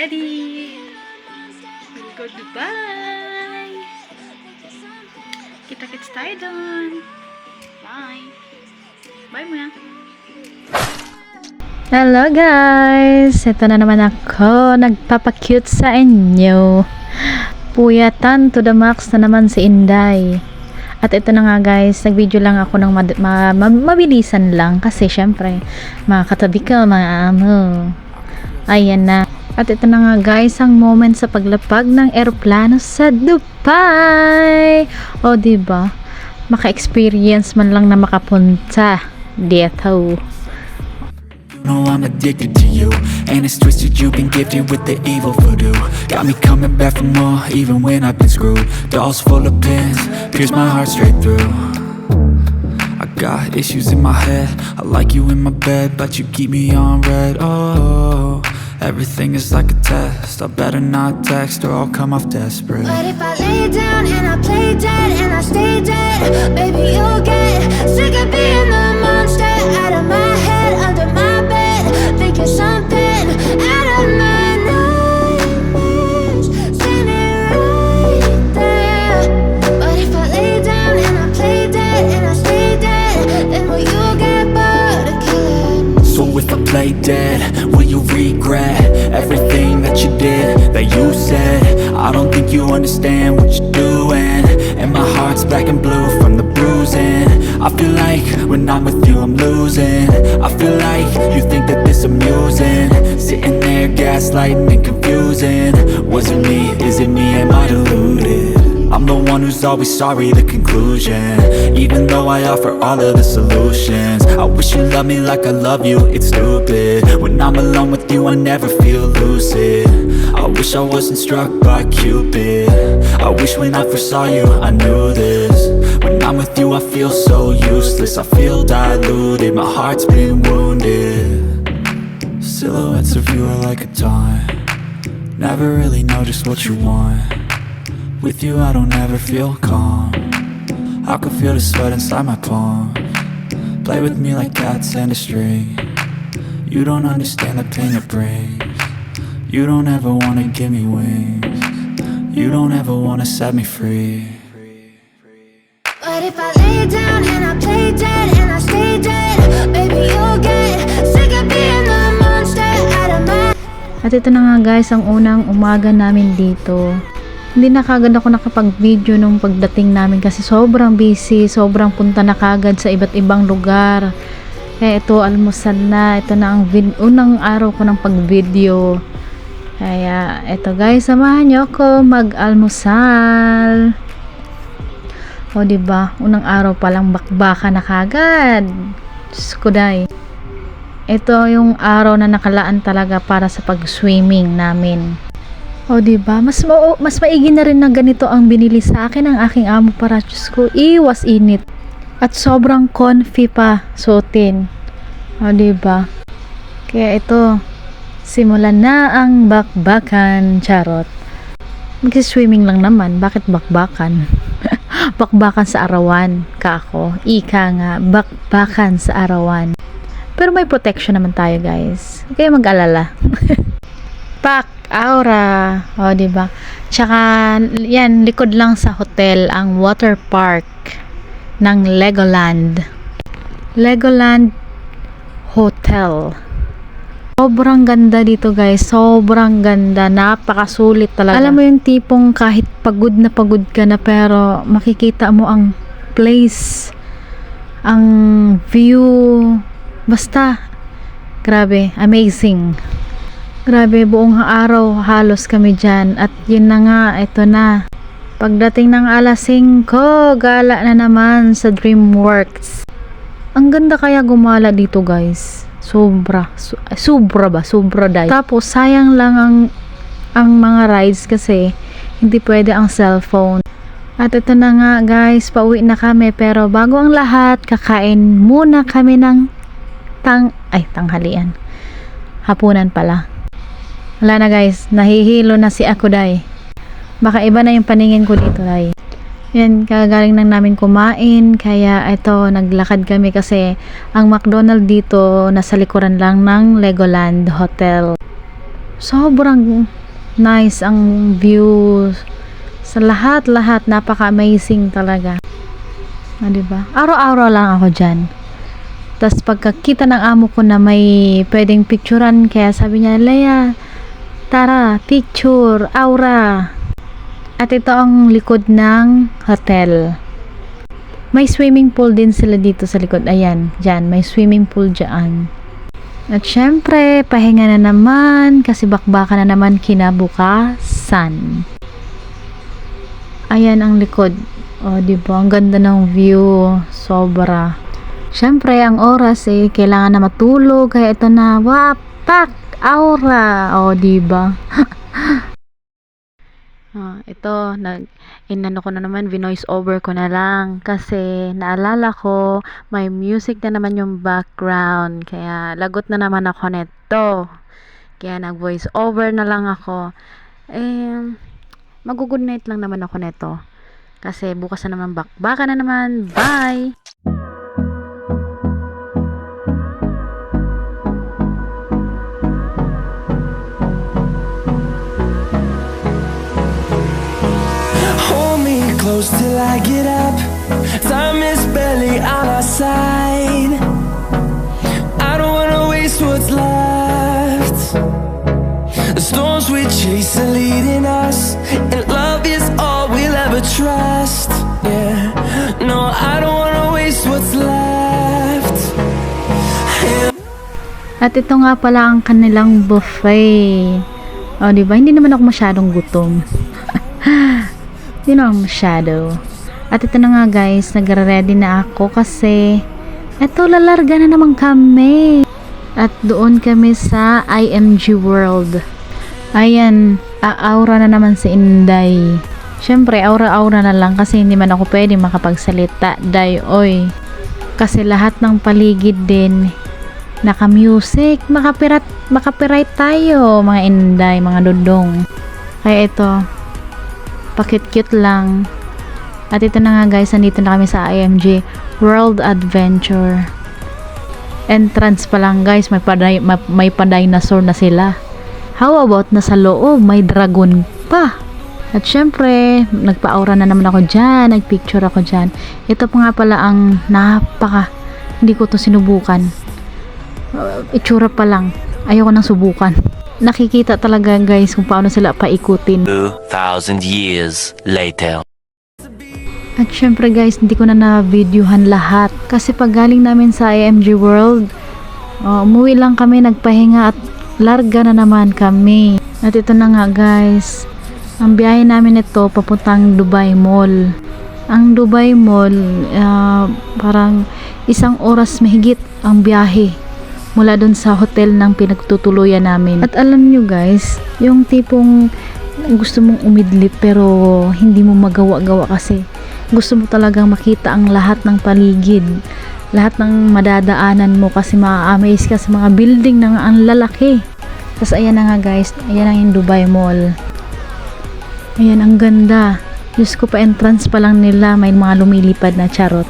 ready. We'll go Dubai. Kita-kits tayo doon. Bye. Bye muna. Hello guys! Ito na naman ako. Nagpapakute sa inyo. Puyatan to the max na naman si Inday. At ito na nga guys, nag-video lang ako ng mabilisan lang kasi syempre, mga katabi ko, mga ayan na. At ito na nga guys, ang moment sa paglapag ng eroplano sa Dubai. O diba, maka-experience man lang na makapunta dito. No, I'm addicted to you, and it's twisted. You've been gifted with the evil voodoo. Got me coming back for more, even when I've been screwed. Dolls full of pins, pierce my heart straight through. I got issues in my head. I like you in my bed, but you keep me on red. Oh, everything is like a test. I better not text or I'll come off desperate. But if I lay down and I play dead and I stay dead, baby, you'll get sick of being the monster out of my head, under my bed, thinking something out of my nightmares, standing right there. But if I lay down and I play dead and I stay dead, then will you get bored of killing? So if I play dead, will you regret everything that you did, that you said? I don't think you understand what you're doing, and my heart's black and blue from the bruising. I feel like when I'm with you I'm losing. I feel like you think that this amusing, sitting there gaslighting and confusing. Was it me? Is it me? Am I deluded? I'm the one who's always sorry, the conclusion, even though I offer all of the solutions. I wish you loved me like I love you, it's stupid. When I'm alone with you I never feel lucid. I wish I wasn't struck by Cupid. I wish when I first saw you I knew this. When I'm with you I feel so useless, I feel diluted, my heart's been wounded. Silhouettes of you are like a taunt, never really know just what you want. With you I don't ever feel calm, I can feel the sweat inside my palm. Play with me like cats and a string. You don't understand the pain it brings. You don't ever wanna give me wings. You don't ever wanna set me free. But if I lay down and I play dead and I stay dead, baby, you'll get sick of being the monster out of my. At ito na nga guys, ang unang umaga namin dito. Hindi na kagad ako nakapag-video nung pagdating namin kasi sobrang busy, sobrang punta na kagad sa iba't ibang lugar. Kaya ito, almusal na. Ito na ang unang araw ko ng pag-video. Kaya ito guys, samahan niyo ako mag-almusal. O diba, unang araw pa lang bakbaka na kagad. Diyos ko day. Ito yung araw na nakalaan talaga para sa pag-swimming namin. O diba, mas maigi na rin na ganito ang binili sa akin ng aking amo para Diyos ko, iwas init. At sobrang comfy pa suotin. O diba? Kaya ito, simulan na ang bakbakan, charot. Mag-swimming lang naman, bakit bakbakan? Bakbakan sa arawan, kako. Ika nga, bakbakan sa arawan. Pero may protection naman tayo guys. Huwag kayo mag-alala. Pak! Aura, o diba? Tsaka yan, likod lang sa hotel ang water park ng Legoland Hotel. Sobrang ganda dito guys, sobrang ganda, napakasulit talaga. Alam mo yung tipong kahit pagod ka na pero makikita mo ang place, ang view, basta grabe, amazing. Grabe, buong araw halos kami dyan. At yun na nga, ito na. Pagdating ng alas 5, gala na naman sa DreamWorks. Ang ganda kaya gumala dito guys. Sobra dahil. Tapos sayang lang ang mga rides kasi hindi pwede ang cellphone. At ito na nga guys, pauwi na kami. Pero bago ang lahat, kakain muna kami ng tanghalian. Hapunan pala. Wala na guys, nahihilo na si ako day. Baka iba na yung paningin ko dito day. Yan, kagaling lang namin kumain. Kaya ito, naglakad kami kasi ang McDonald's dito nasa likuran lang ng Legoland Hotel. Sobrang nice ang view. Sa lahat-lahat, napaka-amazing talaga. Diba? Araw-araw lang ako dyan. Tapos pagkakita ng amo ko na may pwedeng picturean, kaya sabi niya, Leia, tara, picture, aura. At ito ang likod ng hotel. May swimming pool din sila dito sa likod. Ayan, dyan, may swimming pool dyan. At syempre, pahinga na naman kasi bakbaka na naman kinabukasan. Ayan ang likod. O, diba? Ang ganda ng view. Sobra. Syempre, ang oras kailangan na matulog. Kaya ito na, wapak! Aura! O, diba? Ito, inano ko na naman, vinoice over ko na lang. Kasi, naalala ko, may music na naman yung background. Kaya, lagot na naman ako neto. Kaya, nag-voice over na lang ako. Mag-good night lang naman ako neto. Kasi bukas na naman baka na naman. Bye! Hold me close till I get up. Time is barely on our side. I don't wanna waste what's left. The storms we chase are leading us, and love is all we'll ever trust. Yeah, no, I don't wanna waste what's left. At ito nga pala ang kanilang buffet. O, diba? Hindi naman ako masyadong gutom. Hindi naman masyado. At ito na nga guys, nagre-ready na ako kasi eto, lalarga na naman kami. At doon kami sa IMG World. Ayan, aura na naman si Inday. Syempre, aura-aura na lang kasi hindi man ako pwede makapagsalita. Oy. Kasi lahat ng paligid din naka-music, makapiright tayo, mga Inday, mga dudong. Kaya ito, pakit-cute lang. At ito na nga guys, nandito na kami sa IMG World Adventure. Entrance pa lang guys, may pa-dinosaur na sila. How about nasa loob, may dragon pa. At syempre, nagpa-aura na naman ako dyan, nagpicture ako dyan. Ito pa nga pala ang hindi ko to sinubukan. Itsura pa lang, ayoko nang subukan. Nakikita talaga guys kung paano sila paikutin. 2,000 years later. At syempre guys, hindi ko na na-videohan lahat. Kasi pag galing namin sa IMG World, umuwi lang kami, nagpahinga at larga na naman kami. At ito na nga guys, ang biyahe namin ito papuntang Dubai Mall. Ang Dubai Mall, parang 1 oras mahigit ang biyahe mula dun sa hotel ng pinagtutuluyan namin. At alam nyo guys, yung tipong gusto mong umidlip pero hindi mo magawa-gawa kasi gusto mo talagang makita ang lahat ng paligid, lahat ng madadaanan mo kasi ma-amaze ka sa mga building na ang lalaki. Tapos ayan na nga guys, ayan ang yung Dubai Mall. Ayan, ang ganda. Diyos ko, pa entrance pa lang nila may mga lumilipad na charot.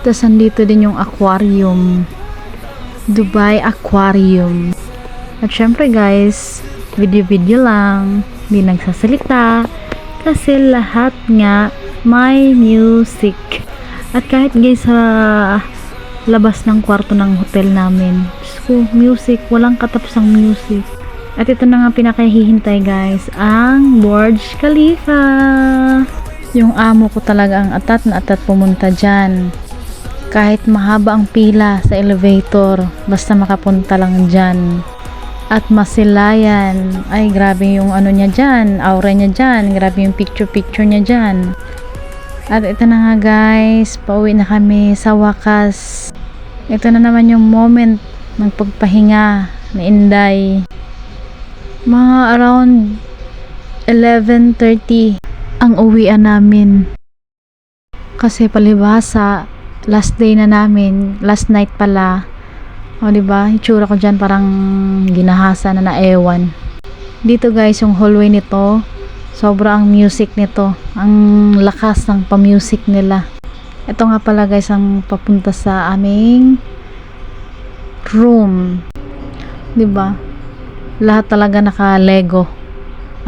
Tapos andito din yung aquarium, Dubai Aquarium. At syempre guys, video lang, hindi nagsasalita kasi lahat nga may music. At kahit guys sa labas ng kwarto ng hotel namin, Diyos ko, music, walang katapusang music. At ito na nga pinakahihintay guys, ang Burj Khalifa. Yung amo ko talaga ang atat na atat pumunta dyan. Kahit mahaba ang pila sa elevator, basta makapunta lang dyan. At masilayan, ay grabe yung ano niya dyan, aura niya dyan, grabe yung picture niya dyan. At ito na nga guys, pauwi na kami sa wakas. Ito na naman yung moment ng pagpahinga ni Inday. Mga around 11:30 ang uwian namin. Kasi palibhasa, last day na namin, last night pala. O diba, itsura ko dyan parang ginahasa na naewan. Dito guys, yung hallway nito, sobrang music nito. Ang lakas ng pa-music nila. Ito nga pala guys, ang papunta sa aming room. Diba? Lahat talaga naka-Lego.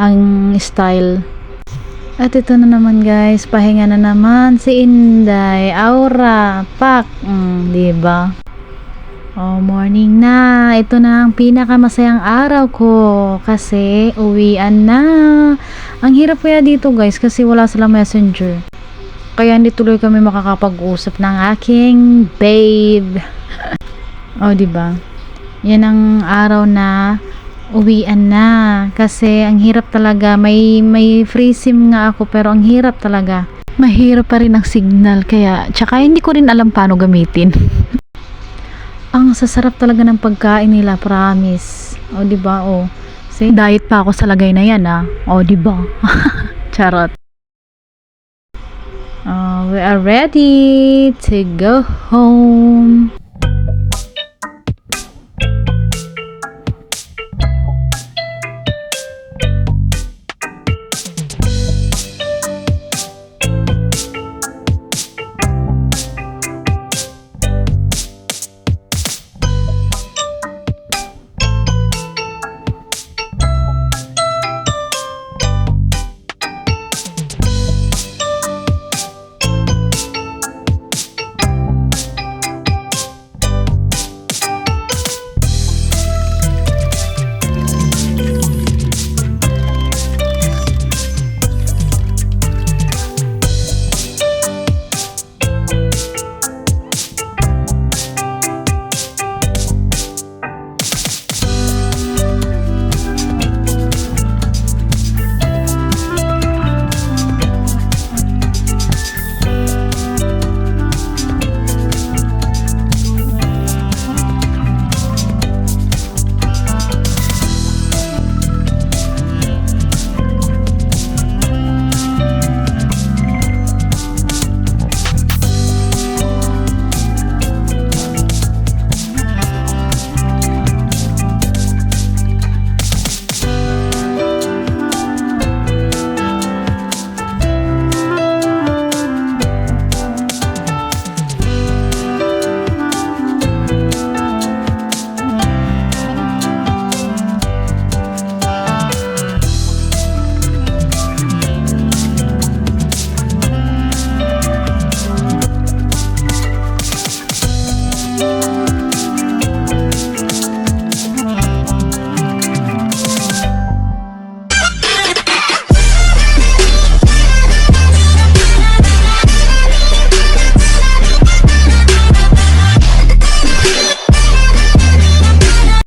ang style. At ito na naman guys, pahinga na naman si Inday, Aura, Pak, diba? Oh, morning na. Ito na ang pinakamasayang araw ko kasi uwian na. Ang hirap kaya dito guys kasi wala silang messenger. Kaya hindi tuloy kami makakapag-usap ng aking babe. Oh, diba? Yan ang araw na uwian na kasi ang hirap talaga. May free sim nga ako pero ang hirap talaga. Mahirap pa rin ang signal kaya tsaka hindi ko rin alam paano gamitin. Ang sasarap talaga ng pagkain nila, promise. O, diba? O, see? Diet pa ako sa lagay na yan, ah. O, diba? Charot. We are ready to go home.